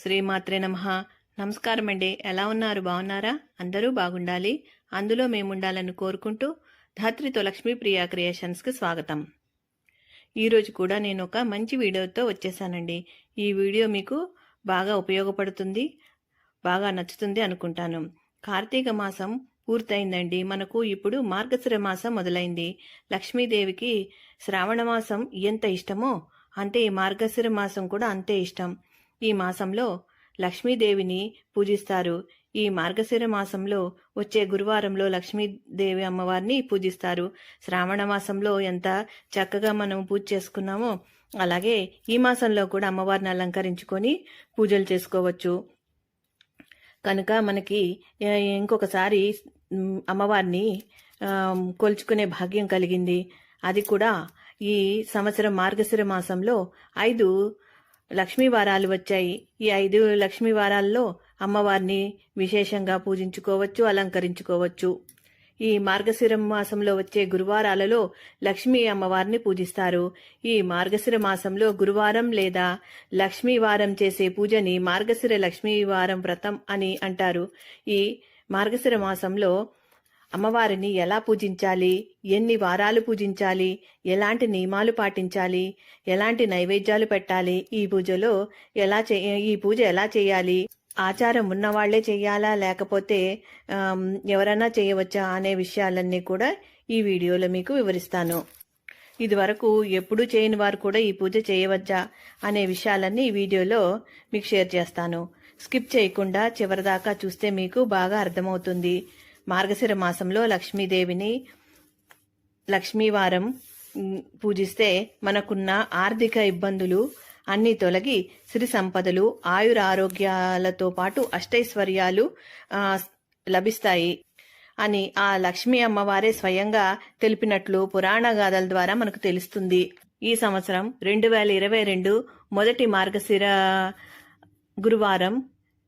శ్రీమాత్రే నమః. నమస్కారం అండి. ఎలా ఉన్నారు? బాగున్నారా? అందరూ బాగుండాలి, అందులో మేముండాలని కోరుకుంటూ ధాత్రితో లక్ష్మీప్రియ క్రియేషన్స్కి స్వాగతం. ఈరోజు కూడా నేను ఒక మంచి వీడియోతో వచ్చేసానండి. ఈ వీడియో మీకు బాగా ఉపయోగపడుతుంది, బాగా నచ్చుతుంది అనుకుంటాను. కార్తీక మాసం పూర్తయిందండి. మనకు ఇప్పుడు మార్గశిర మాసం మొదలైంది. లక్ష్మీదేవికి శ్రావణ మాసం ఎంత ఇష్టమో అంతే ఈ మార్గశిర మాసం కూడా అంతే ఇష్టం. ఈ మాసంలో లక్ష్మీదేవిని పూజిస్తారు. ఈ మార్గశిర మాసంలో వచ్చే గురువారంలో లక్ష్మీదేవి అమ్మవారిని పూజిస్తారు. శ్రావణ మాసంలో ఎంత చక్కగా మనం పూజ చేసుకున్నామో అలాగే ఈ మాసంలో కూడా అమ్మవారిని అలంకరించుకొని పూజలు చేసుకోవచ్చు. కనుక మనకి ఇంకొకసారి అమ్మవారిని కొలుచుకునే భాగ్యం కలిగింది. అది కూడా ఈ సంవత్సరం మార్గశిర మాసంలో 5 లక్ష్మీ వారాలు వచ్చాయి. ఈ 5 లక్ష్మీ వారాల్లో అమ్మవారిని విశేషంగా పూజించుకోవచ్చు, అలంకరించుకోవచ్చు. ఈ మార్గశిర మాసంలో వచ్చే గురువారాలలో లక్ష్మీ అమ్మవారిని పూజిస్తారు. ఈ మార్గశిర మాసంలో గురువారం లేదా లక్ష్మీవారం చేసే పూజని మార్గశిర లక్ష్మీవారం వ్రతం అని అంటారు. ఈ మార్గశిర మాసంలో అమ్మవారిని ఎలా పూజించాలి, ఎన్ని వారాలు పూజించాలి, ఎలాంటి నియమాలు పాటించాలి, ఎలాంటి నైవేద్యాలు పెట్టాలి, ఈ పూజ ఎలా చేయాలి, ఆచారం ఉన్నవాళ్లే చేయాలా లేకపోతే ఎవరైనా చేయవచ్చా అనే విషయాలన్నీ కూడా ఈ వీడియోలో మీకు వివరిస్తాను. ఇదివరకు ఎప్పుడూ చేయని వారు కూడా ఈ పూజ చేయవచ్చా అనే విషయాలన్నీ ఈ వీడియోలో మీకు షేర్ చేస్తాను. స్కిప్ చేయకుండా చివరిదాకా చూస్తే మీకు బాగా అర్థమవుతుంది. మార్గశిర మాసంలో లక్ష్మీదేవిని లక్ష్మీవారం పూజిస్తే మనకున్న ఆర్థిక ఇబ్బందులు అన్నీ తొలగి సిరి సంపదలు, ఆయురారోగ్యాలతో పాటు అష్టైశ్వర్యాలు లభిస్తాయి అని ఆ లక్ష్మీ అమ్మవారే స్వయంగా తెలిపినట్లు పురాణ గాథల ద్వారా మనకు తెలుస్తుంది. ఈ సంవత్సరం 2022 మొదటి మార్గశిర గురువారం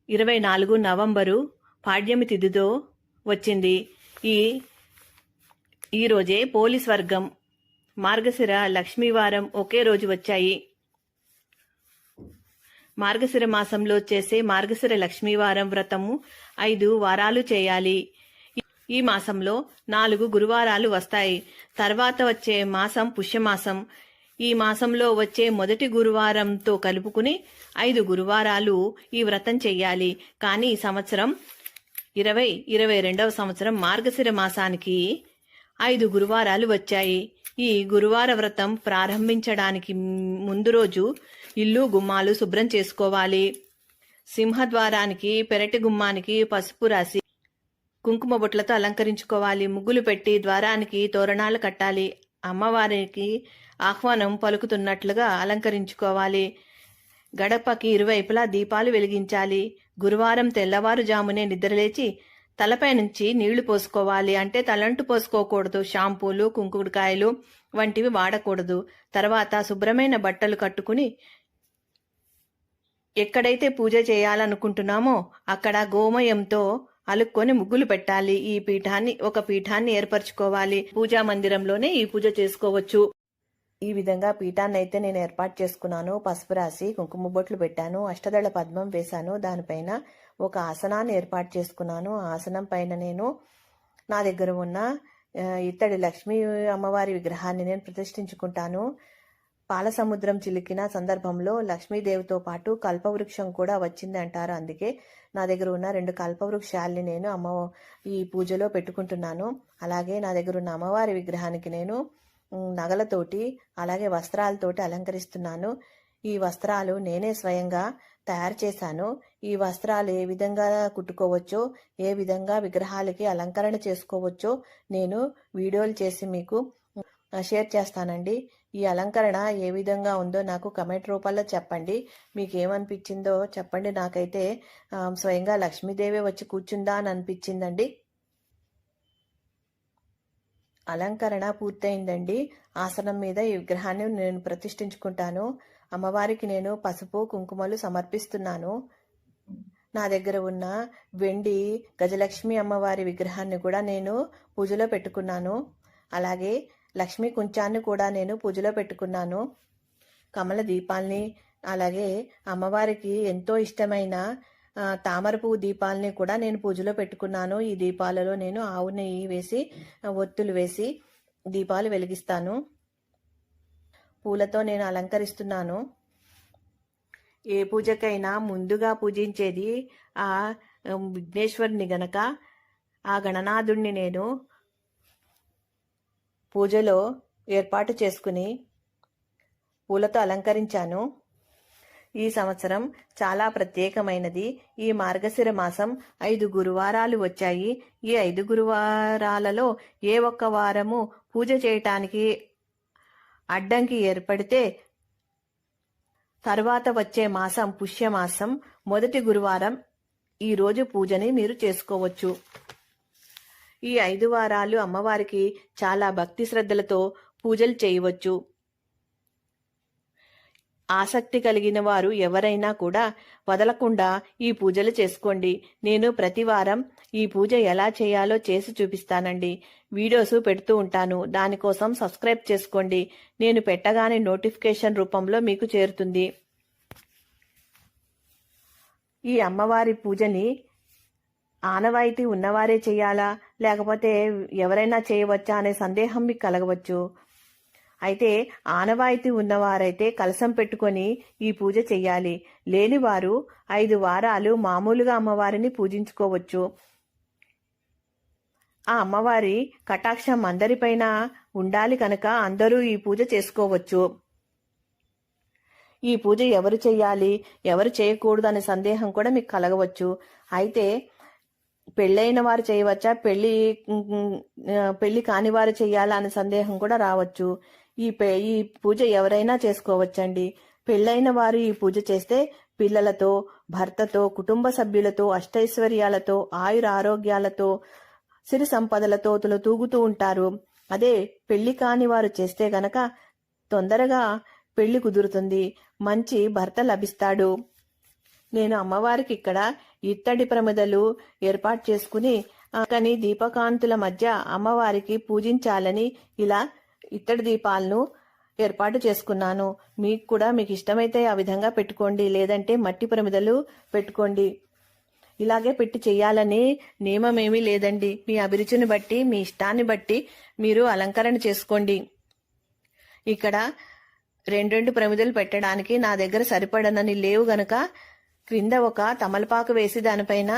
24 నవంబరు పాడ్యమి తిథితో వచ్చింది. ఈ రోజే పోలీస్ వర్గం మార్గశిర లక్ష్మీవారం ఒకే రోజు వచ్చాయి. మార్గశిర మాసంలో చేసే మార్గశిర లక్ష్మీవారం వ్రతము 5 వారాలు చేయాలి. ఈ మాసంలో 4 గురువారాలు వస్తాయి. తర్వాత వచ్చే మాసం పుష్యమాసం. ఈ మాసంలో వచ్చే మొదటి గురువారంతో కలుపుకుని 5 గురువారాలు ఈ వ్రతం చెయ్యాలి. కానీ ఈ సంవత్సరం 2022వ సంవత్సరం మార్గశిర మాసానికి 5 గురువారాలు వచ్చాయి. ఈ గురువార వ్రతం ప్రారంభించడానికి ముందు రోజు ఇల్లు గుమ్మాలు శుభ్రం చేసుకోవాలి. సింహద్వారానికి పెరటి గుమ్మానికి పసుపు రాసి కుంకుమ బొట్లతో అలంకరించుకోవాలి. ముగ్గులు పెట్టి ద్వారానికి తోరణాలు కట్టాలి. అమ్మవారికి ఆహ్వానం పలుకుతున్నట్లుగా అలంకరించుకోవాలి. గడపకి ఇరువైపులా దీపాలు వెలిగించాలి. గురువారం తెల్లవారుజామునే నిద్రలేచి తలపై నుంచి నీళ్లు పోసుకోవాలి. అంటే తలంటు పోసుకోకూడదు. షాంపూలు, కుంకుడుకాయలు వంటివి వాడకూడదు. తర్వాత శుభ్రమైన బట్టలు కట్టుకుని ఎక్కడైతే పూజ చేయాలనుకుంటున్నామో అక్కడ గోమయంతో అలుక్కొని ముగ్గులు పెట్టాలి. ఒక పీఠాన్ని ఏర్పరచుకోవాలి. పూజా మందిరంలోనే ఈ పూజ చేసుకోవచ్చు. ఈ విధంగా పీఠాన్ని అయితే నేను ఏర్పాటు చేసుకున్నాను. పసుపు రాసి కుంకుమ బొట్లు పెట్టాను. అష్టదళ పద్మం వేశాను. దానిపైన ఒక ఆసనాన్ని ఏర్పాటు చేసుకున్నాను. ఆసనం పైన నేను నా దగ్గర ఉన్న ఇత్తడి లక్ష్మీ అమ్మవారి విగ్రహాన్ని నేను ప్రతిష్ఠించుకుంటాను. పాల సముద్రం చిలికిన సందర్భంలో లక్ష్మీదేవితో పాటు కల్పవృక్షం కూడా వచ్చింది అంటారు. అందుకే నా దగ్గర ఉన్న 2 కల్పవృక్షాల్ని నేను ఈ పూజలో పెట్టుకుంటున్నాను. అలాగే నా దగ్గర ఉన్న అమ్మవారి విగ్రహానికి నేను నగలతోటి అలాగే వస్త్రాలతోటి అలంకరిస్తున్నాను. ఈ వస్త్రాలు నేనే స్వయంగా తయారు చేశాను. ఈ వస్త్రాలు ఏ విధంగా కుట్టుకోవచ్చో, ఏ విధంగా విగ్రహాలకి అలంకరణ చేసుకోవచ్చో నేను వీడియోలు చేసి మీకు షేర్ చేస్తానండి. ఈ అలంకరణ ఏ విధంగా ఉందో నాకు కమెంట్ రూపంలో చెప్పండి. మీకు ఏమనిపించిందో చెప్పండి. నాకైతే స్వయంగా లక్ష్మీదేవి వచ్చి కూర్చుందా అని అనిపించిందండి. అలంకరణ పూర్తయిందండి. ఆసనం మీద ఈ విగ్రహాన్ని నేను ప్రతిష్ఠించుకుంటాను. అమ్మవారికి నేను పసుపు కుంకుమలు సమర్పిస్తున్నాను. నా దగ్గర ఉన్న వెండి గజలక్ష్మి అమ్మవారి విగ్రహాన్ని కూడా నేను పూజలో పెట్టుకున్నాను. అలాగే లక్ష్మీ కుంచాన్ని కూడా నేను పూజలో పెట్టుకున్నాను. కమల దీపాల్ని అలాగే అమ్మవారికి ఎంతో ఇష్టమైన తామర పువ్వు దీపాలని కూడా నేను పూజలో పెట్టుకున్నాను. ఈ దీపాలలో నేను ఆవు నెయ్యి వేసి ఒత్తులు వేసి దీపాలు వెలిగిస్తాను. పూలతో నేను అలంకరిస్తున్నాను. ఏ పూజకైనా ముందుగా పూజించేది ఆ విఘ్నేశ్వరుని గనక ఆ గణనాథుణ్ణి నేను పూజలో ఏర్పాటు చేసుకుని పూలతో అలంకరించాను. ఈ సంవత్సరం చాలా ప్రత్యేకమైనది. ఈ మార్గశిర మాసం 5 గురువారాలు వచ్చాయి. ఈ 5 గురువారాలలో ఏ ఒక్క వారము పూజ చేయటానికి అడ్డంకి ఏర్పడితే తర్వాత వచ్చే మాసం పుష్యమాసం మొదటి గురువారం ఈ రోజు పూజని మీరు చేసుకోవచ్చు. ఈ 5 వారాలు అమ్మవారికి చాలా భక్తి శ్రద్ధలతో పూజలు చేయవచ్చు. ఆసక్తి కలిగిన వారు ఎవరైనా కూడా వదలకుండా ఈ పూజలు చేసుకోండి. నేను ప్రతి వారం ఈ పూజ ఎలా చేయాలో చేసి చూపిస్తానండి. వీడియోస్ పెడుతూ ఉంటాను. దానికోసం సబ్స్క్రైబ్ చేసుకోండి. నేను పెట్టగానే నోటిఫికేషన్ రూపంలో మీకు చేరుతుంది. ఈ అమ్మవారి పూజని ఆనవాయితీ ఉన్నవారే చేయాలా లేకపోతే ఎవరైనా చేయవచ్చా అనే సందేహం మీకు కలగవచ్చు. అయితే ఆనవాయితీ ఉన్నవారైతే కలశం పెట్టుకొని ఈ పూజ చెయ్యాలి. లేనివారు 5 వారాలు మామూలుగా అమ్మవారిని పూజించుకోవచ్చు. ఆ అమ్మవారి కటాక్షం అందరిపైన ఉండాలి కనుక అందరూ ఈ పూజ చేసుకోవచ్చు. ఈ పూజ ఎవరు చెయ్యాలి ఎవరు చేయకూడదు అనే సందేహం కూడా మీకు కలగవచ్చు. అయితే పెళ్ళైన వారు చేయవచ్చా పెళ్లి కాని వారు చెయ్యాలా అనే సందేహం కూడా రావచ్చు. ఈ పూజ ఎవరైనా చేసుకోవచ్చండి. పెళ్ళైన వారు ఈ పూజ చేస్తే పిల్లలతో భర్తతో కుటుంబ సభ్యులతో అష్టైశ్వర్యాలతో ఆయుర ఆరోగ్యాలతో సిరి సంపదలతో తూగుతూ ఉంటారు. అదే పెళ్లి కాని వారు చేస్తే గనక తొందరగా పెళ్లి కుదురుతుంది, మంచి భర్త లభిస్తాడు. నేను అమ్మవారికి ఇక్కడ ఇత్తడి ప్రమిదలు ఏర్పాటు చేసుకుని కానీ దీపకాంతుల మధ్య అమ్మవారికి పూజించాలని ఇలా ఇత్తడి దీపాలను ఏర్పాటు చేసుకున్నాను. మీకు ఇష్టమైతే ఆ విధంగా పెట్టుకోండి, లేదంటే మట్టి ప్రమిదలు పెట్టుకోండి. ఇలాగే పెట్టి చెయ్యాలని నియమమేమీ లేదండి. మీ అభిరుచిని బట్టి మీ ఇష్టాన్ని బట్టి మీరు అలంకరణ చేసుకోండి. ఇక్కడ 2 ప్రమిదలు పెట్టడానికి నా దగ్గర సరిపడనని లేవు గనక క్రింద ఒక తమలపాకు వేసి దానిపైన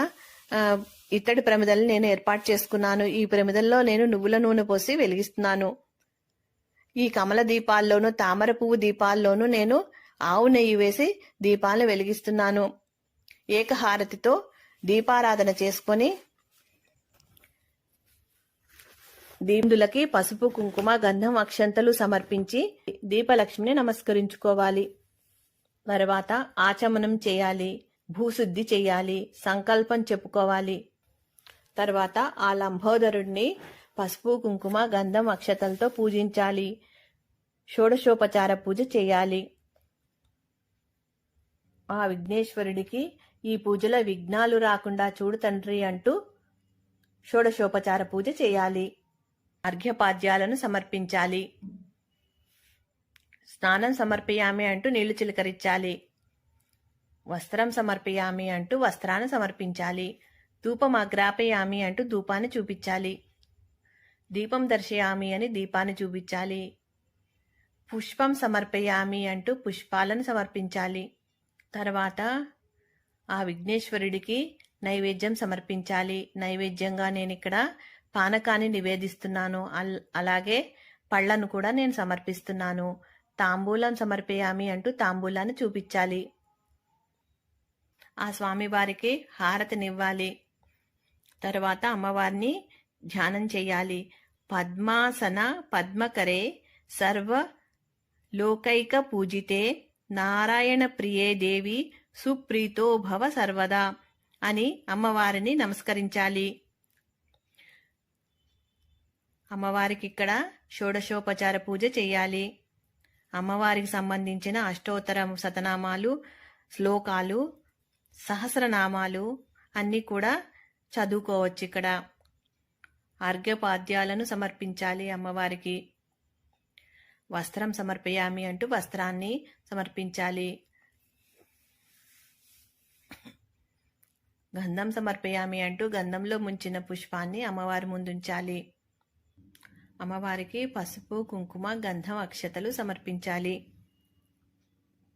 ఇత్తడి ప్రమిదలు నేను ఏర్పాటు చేసుకున్నాను. ఈ ప్రమిదల్లో నేను నువ్వుల నూనె పోసి వెలిగిస్తున్నాను. ఈ కమల దీపాల్లోనూ తామర పువ్వు దీపాల్లోనూ నేను ఆవు నెయ్యి వేసి దీపాలను వెలిగిస్తున్నాను. ఏకహారతితో దీపారాధన చేసుకొని దీందులకి పసుపు కుంకుమ గంధం అక్షంతలు సమర్పించి దీపలక్ష్మిని నమస్కరించుకోవాలి. తర్వాత ఆచమనం చేయాలి, భూశుద్ధి చేయాలి, సంకల్పం చెప్పుకోవాలి. తర్వాత ఆ లంబోదరుడిని పసుపు కుంకుమ గంధం అక్షతలతో పూజించాలి. షోడశోపచార పూజ చేయాలి. ఆ విఘ్నేశ్వరుడికి ఈ పూజలో విఘ్నాలు రాకుండా చూడు తండ్రి అంటూ షోడశోపచార పూజ చేయాలి. అర్ఘ్యపాద్యాలను సమర్పించాలి. స్నానం సమర్పయామి అంటూ నీళ్లు చిలకరించాలి. వస్త్రం సమర్పయామి అంటూ వస్త్రాన్ని సమర్పించాలి. ధూపం అగ్రాపయామి అంటూ ధూపాన్ని చూపించాలి. దీపం దర్శయామి అని దీపాన్ని చూపించాలి. పుష్పం సమర్పయామి అంటూ పుష్పాలను సమర్పించాలి. తర్వాత ఆ విఘ్నేశ్వరుడికి నైవేద్యం సమర్పించాలి. నైవేద్యంగా నేను ఇక్కడ పానకాన్ని నివేదిస్తున్నాను. అలాగే పళ్లను కూడా నేను సమర్పిస్తున్నాను. తాంబూలం సమర్పయామి అంటూ తాంబూలాన్ని చూపించాలి. ఆ స్వామివారికి హారతినివ్వాలి. తర్వాత అమ్మవారిని ధ్యానం చేయాలి. పద్మాసన పద్మకరే సర్వ లోకైక పూజితే నారాయణ ప్రియే దేవి సుప్రీతో భవ సర్వదా అని అమ్మవారిని నమస్కరించాలి. అమ్మవారికి ఇక్కడ షోడశోపచార పూజ చేయాలి. అమ్మవారికి సంబంధించిన అష్టోత్తర శతనామాలు, శ్లోకాలు, సహస్రనామాలు అన్నీ కూడా చదువుకోవచ్చు. ఇక్కడ అర్ఘ్యపాద్యాలను సమర్పించాలి. అమ్మవారికి వస్త్రం సమర్పయామి అంటూ వస్త్రాన్ని సమర్పించాలి. గంధం సమర్పయామి అంటూ గంధంలో ముంచిన పుష్పాన్ని అమ్మవారి ముందుంచాలి. అమ్మవారికి పసుపు, కుంకుమ, గంధం, అక్షతలు సమర్పించాలి.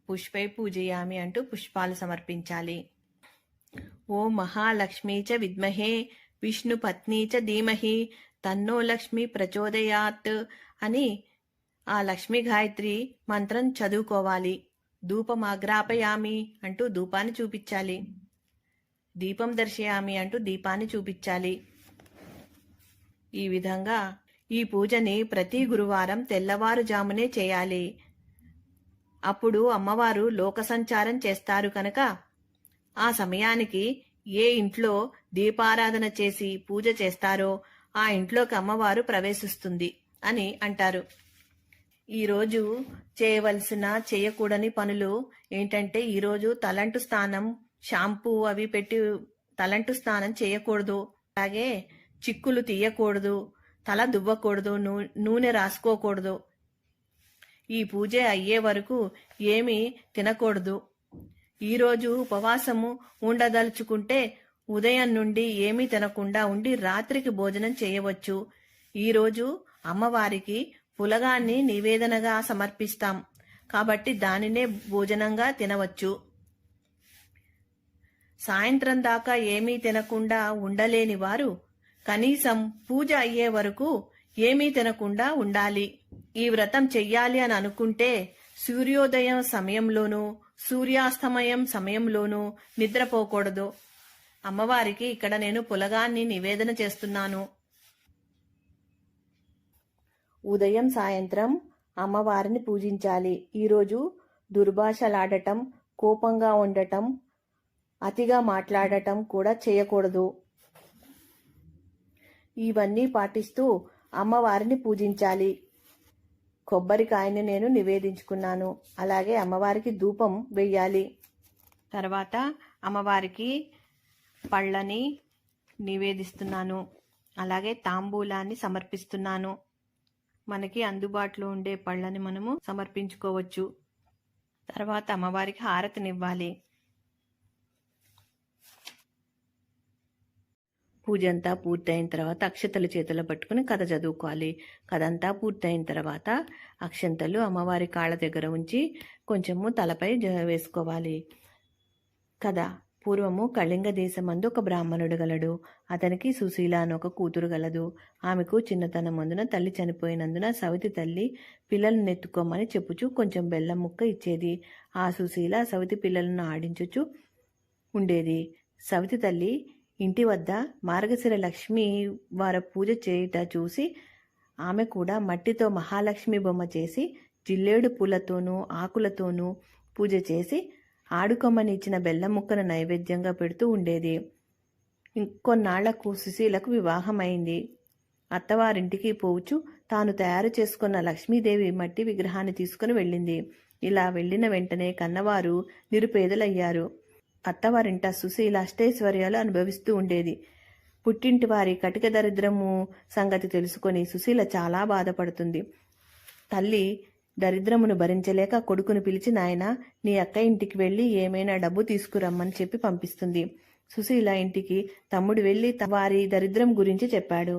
పుష్పై పూజయామి అంటూ పుష్పాలు సమర్పించాలి. ఓం మహాలక్ష్మీ చ విద్మహే విష్ణు పత్ని చ ధీమహి తన్నో లక్ష్మి ప్రచోదయాత్ అని ఆ లక్ష్మీ గాయత్రి మంత్రం చదువుకోవాలి. ధూపమాగ్రాపయామి అంటూ ధూపాన్ని చూపించాలి. దీపం దర్శయామి అంటూ దీపాన్ని చూపించాలి. ఈ విధంగా ఈ పూజని ప్రతి గురువారం తెల్లవారుజామునే చేయాలి. అప్పుడు అమ్మవారు లోక సంచారం చేస్తారు కనుక ఆ సమయానికి ఏ ఇంట్లో దీపారాధన చేసి పూజ చేస్తారో ఆ ఇంట్లోకి అమ్మవారు ప్రవేశిస్తుంది అని అంటారు. ఈరోజు చేయకూడని పనులు ఏంటంటే, ఈరోజు తలంటు స్నానం, షాంపూ అవి పెట్టి తలంటు స్నానం చేయకూడదు. అలాగే చిక్కులు తీయకూడదు, తల దువ్వకూడదు, నూనె రాసుకోకూడదు. ఈ పూజ అయ్యే వరకు ఏమీ తినకూడదు. ఈరోజు ఉపవాసము ఉండదలుచుకుంటే ఉదయం నుండి ఏమీ తినకుండా ఉండి రాత్రికి భోజనం చేయవచ్చు. ఈరోజు అమ్మవారికి పులగాన్ని నివేదనగా సమర్పిస్తాం కాబట్టి దానినే భోజనంగా తినవచ్చు. సాయంత్రం దాకా ఏమీ తినకుండా ఉండలేని వారు కనీసం పూజ అయ్యే వరకు ఏమీ తినకుండా ఉండాలి. ఈ వ్రతం చెయ్యాలి అని అనుకుంటే సూర్యోదయం సమయంలోనూ సూర్యాస్తమయం సమయంలోనూ నిద్రపోకూడదు. అమ్మవారికి ఇక్కడ నేను పులగాన్ని నివేదన చేస్తున్నాను. ఉదయం సాయంత్రం అమ్మవారిని పూజించాలి. ఈరోజు దుర్భాషలాడటం, కోపంగా ఉండటం, అతిగా మాట్లాడటం కూడా చేయకూడదు. ఇవన్నీ పాటిస్తూ అమ్మవారిని పూజించాలి. కొబ్బరికాయని నేను నివేదించుకున్నాను. అలాగే అమ్మవారికి ధూపం వెయ్యాలి. తర్వాత అమ్మవారికి పళ్ళని నివేదిస్తున్నాను. అలాగే తాంబూలాన్ని సమర్పిస్తున్నాను. మనకి అందుబాటులో ఉండే పళ్ళని మనము సమర్పించుకోవచ్చు. తర్వాత అమ్మవారికి హారతినివ్వాలి. పూజ అంతా పూర్తయిన తర్వాత అక్షతలు చేతిలో పట్టుకుని కథ చదువుకోవాలి. కథ అంతా పూర్తయిన తర్వాత అక్షంతలు అమ్మవారి కాళ్ళ దగ్గర ఉంచి కొంచెము తలపై వేసుకోవాలి. కథ: పూర్వము కళింగ దేశమందు ఒక బ్రాహ్మణుడు గలడు. అతనికి సుశీల అని ఒక కూతురు గలదు. ఆమెకు చిన్నతనమందున తల్లి చనిపోయినందున సవితి తల్లి పిల్లలను నెత్తుకోమని చెప్పుచు కొంచెం బెల్లం ముక్క ఇచ్చేది. ఆ సుశీల సవితి పిల్లలను ఆడించుచు ఉండేది. సవితి తల్లి ఇంటి వద్ద మార్గశిర లక్ష్మి వార పూజ చేయుట చూసి ఆమె కూడా మట్టితో మహాలక్ష్మి బొమ్మ చేసి జిల్లేడు పూలతోనూ ఆకులతోనూ పూజ చేసి ఆడుకోమని ఇచ్చిన బెల్లం ముక్కను నైవేద్యంగా పెడుతూ ఉండేది. ఇంకొన్నాళ్లకు సుశీలకు వివాహమైంది. అత్తవారింటికి పోవచ్చు తాను తయారు చేసుకున్న లక్ష్మీదేవి మట్టి విగ్రహాన్ని తీసుకుని వెళ్ళింది. ఇలా వెళ్ళిన వెంటనే కన్నవారు నిరుపేదలయ్యారు. అత్తవారింట సుశీల అష్టైశ్వర్యాలు అనుభవిస్తూ ఉండేది. పుట్టింటి వారి కటిక దరిద్రము సంగతి తెలుసుకొని సుశీల చాలా బాధపడుతుంది. తల్లి దరిద్రమును భరించలేక కొడుకును పిలిచి, నాయనా, నీ అక్క ఇంటికి వెళ్ళి ఏమైనా డబ్బు తీసుకురమ్మని చెప్పి పంపిస్తుంది. సుశీల ఇంటికి తమ్ముడు వెళ్ళి వారి దరిద్రం గురించి చెప్పాడు.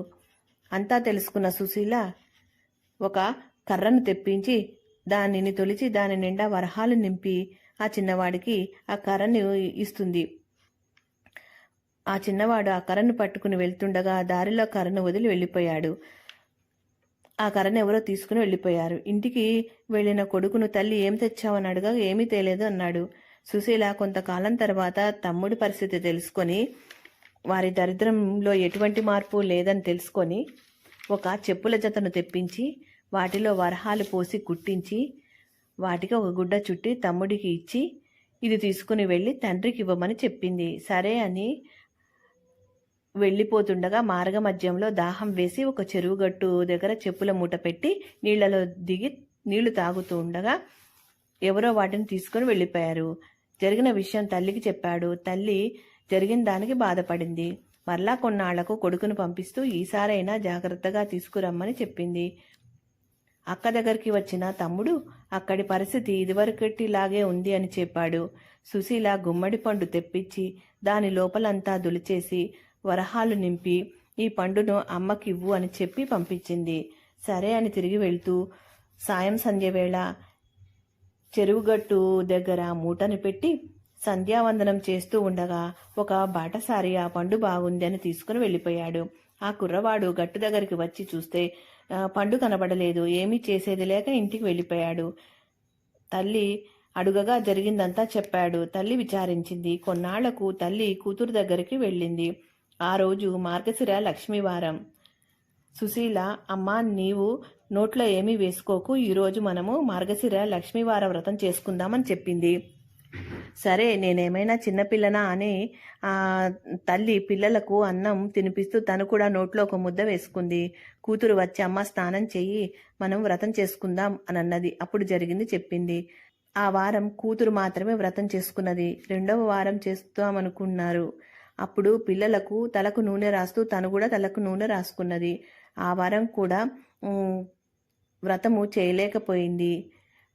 అంతా తెలుసుకున్న సుశీల ఒక కర్రను తెప్పించి దానిని తొలిచి దాని నిండా వరహాలు నింపి ఆ చిన్నవాడికి ఆ కర్రను ఇస్తుంది. ఆ చిన్నవాడు ఆ కర్రను పట్టుకుని వెళ్తుండగా దారిలో కర్రను వదిలి వెళ్ళిపోయాడు. ఆ కర్రను ఎవరో తీసుకుని వెళ్ళిపోయారు. ఇంటికి వెళ్ళిన కొడుకును తల్లి ఏం తెచ్చావని అడగా ఏమీ తేలేదు అన్నాడు. సుశీల కొంతకాలం తర్వాత తమ్ముడి పరిస్థితి తెలుసుకొని వారి దరిద్రంలో ఎటువంటి మార్పు లేదని తెలుసుకొని ఒక చెప్పుల జతను తెప్పించి వాటిలో వరహాలు పోసి కుట్టించి వాటికి ఒక గుడ్డ చుట్టి తమ్ముడికి ఇచ్చి ఇది తీసుకుని వెళ్ళి తండ్రికి ఇవ్వమని చెప్పింది. సరే అని వెళ్ళిపోతుండగా మార్గ మధ్యంలో దాహం వేసి ఒక చెరువు గట్టు దగ్గర చెప్పుల మూట పెట్టి నీళ్లలో దిగి నీళ్లు తాగుతూ ఉండగా ఎవరో వాటిని తీసుకుని వెళ్ళిపోయారు. జరిగిన విషయం తల్లికి చెప్పాడు. తల్లి జరిగిన దానికి బాధపడింది. మరలా కొన్నాళ్లకు కొడుకును పంపిస్తూ ఈసారైనా జాగ్రత్తగా తీసుకురమ్మని చెప్పింది. అక్క దగ్గరికి వచ్చిన తమ్ముడు అక్కడి పరిస్థితి ఇదివరకటిలాగే ఉంది అని చెప్పాడు. సుశీల గుమ్మడి పండు తెప్పించి దాని లోపలంతా దులిచేసి వరహాలు నింపి ఈ పండును అమ్మకివ్వు అని చెప్పి పంపించింది. సరే అని తిరిగి వెళ్తూ సాయం సంధ్యవేళ చెరువుగట్టు దగ్గర మూటని పెట్టి సంధ్యావందనం చేస్తూ ఉండగా ఒక బాటసారి ఆ పండు బాగుంది అని తీసుకుని వెళ్ళిపోయాడు. ఆ కుర్రవాడు గట్టు దగ్గరికి వచ్చి చూస్తే పండు కనబడలేదు. ఏమీ చేసేది లేక ఇంటికి వెళ్ళిపోయాడు. తల్లి అడుగగా జరిగిందంతా చెప్పాడు. తల్లి విచారించింది. కొన్నాళ్లకు తల్లి కూతురు దగ్గరికి వెళ్ళింది. ఆ రోజు మార్గశిర లక్ష్మీవారం. సుశీల, అమ్మా నీవు నోట్లో ఏమీ వేసుకోకు, ఈరోజు మనము మార్గశిర లక్ష్మీవార వ్రతం చేసుకుందామని చెప్పింది. సరే, నేనేమైనా చిన్నపిల్లనా అని తల్లి పిల్లలకు అన్నం తినిపిస్తూ తను కూడా నోట్లో ఒక ముద్ద వేసుకుంది. కూతురు వచ్చి అమ్మ స్నానం చెయ్యి, మనం వ్రతం చేసుకుందాం అని అన్నది. అప్పుడు జరిగింది చెప్పింది. ఆ వారం కూతురు మాత్రమే వ్రతం చేసుకున్నది. 2వ వారం చేస్తామనుకున్నారు. అప్పుడు పిల్లలకు తలకు నూనె రాస్తూ తను కూడా తలకు నూనె రాసుకున్నది. ఆ వారం కూడా వ్రతము చేయలేకపోయింది.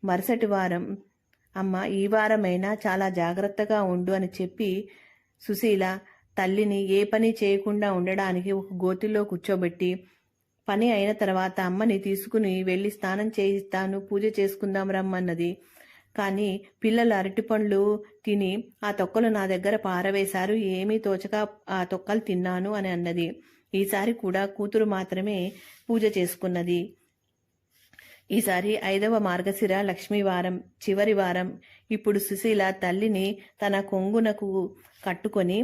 మరుసటి వారం అమ్మ ఈ వారమైనా చాలా జాగ్రత్తగా ఉండు అని చెప్పి సుశీల తల్లిని ఏ పని చేయకుండా ఉండడానికి ఒక గోతిలో కూర్చోబెట్టి పని అయిన తర్వాత అమ్మని తీసుకుని వెళ్ళి స్నానం చేయిస్తాను, పూజ చేసుకుందాం రమ్మన్నది. కానీ పిల్లలు అరటిపండ్లు తిని ఆ తొక్కలు నా దగ్గర పారవేశారు, ఏమీ తోచక ఆ తొక్కలు తిన్నాను అని అన్నది. ఈసారి కూడా కూతురు మాత్రమే పూజ చేసుకున్నది. ఈసారి 5వ మార్గశిర లక్ష్మీవారం, చివరి వారం. ఇప్పుడు సుశీల తల్లిని తన కొంగునకు కట్టుకొని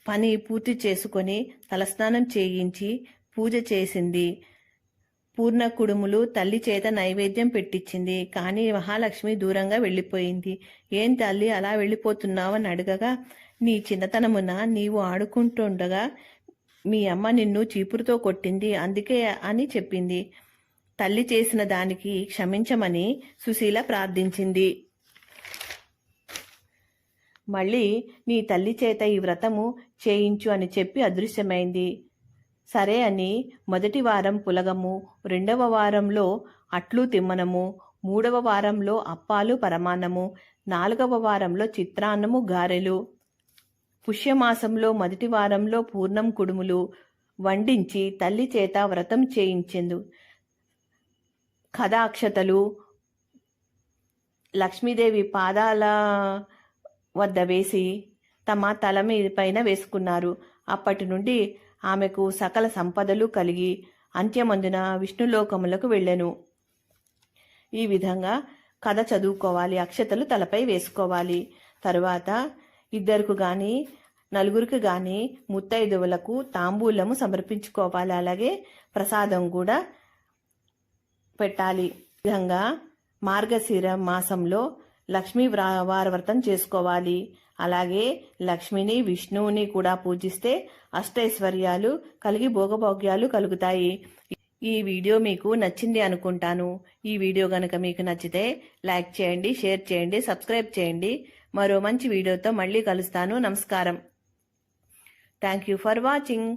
పని పూర్తి చేసుకొని తలస్నానం చేయించి పూజ చేసింది. పూర్ణ కుడుములు తల్లి చేత నైవేద్యం పెట్టించింది. కానీ మహాలక్ష్మి దూరంగా వెళ్ళిపోయింది. ఏం తల్లి అలా వెళ్ళిపోతున్నావని అడగగా, నీ చిన్నతనమున నీవు ఆడుకుంటుండగా మీ అమ్మ నిన్ను చీపురుతో కొట్టింది, అందుకే అని చెప్పింది. తల్లి చేసిన దానికి క్షమించమని సుశీల ప్రార్థించింది. మళ్ళీ నీ తల్లి చేత ఈ వ్రతము చేయించు అని చెప్పి అదృశ్యమైంది. సరే అని మొదటి వారం పులగము, 2వ వారంలో అట్లు తిమ్మనము, 3వ వారంలో అప్పాలు పరమాన్నము, 4వ వారంలో చిత్రాన్నము గారెలు, పుష్యమాసంలో మొదటి వారంలో పూర్ణం కుడుములు వండించి తల్లి చేత వ్రతం చేయించెందు. కథాక్షతలు లక్ష్మీదేవి పాదాల వద్ద వేసి తమ తల పైన వేసుకున్నారు. అప్పటి నుండి ఆమెకు సకల సంపదలు కలిగి అంత్యమందున విష్ణులోకములకు వెళ్ళెను. ఈ విధంగా కథ చదువుకోవాలి, అక్షతలు తలపై వేసుకోవాలి. తరువాత 2కు గాని 4కి గాని ముత్తైదువులకు తాంబూలము సమర్పించుకోవాలి. అలాగే ప్రసాదం కూడా పెట్టాలి. ఈ విధంగా మార్గశిర మాసంలో లక్ష్మీ వార వ్రతం చేసుకోవాలి. అలాగే లక్ష్మిని విష్ణువుని కూడా పూజిస్తే అష్టైశ్వర్యాలు కలిగి భోగభోగ్యాలు కలుగుతాయి. ఈ వీడియో మీకు నచ్చింది అనుకుంటాను. ఈ వీడియో కనుక మీకు నచ్చితే లైక్ చేయండి, షేర్ చేయండి, సబ్స్క్రైబ్ చేయండి. మరో మంచి వీడియోతో మళ్ళీ కలుస్తాను. నమస్కారం. Thank you for watching.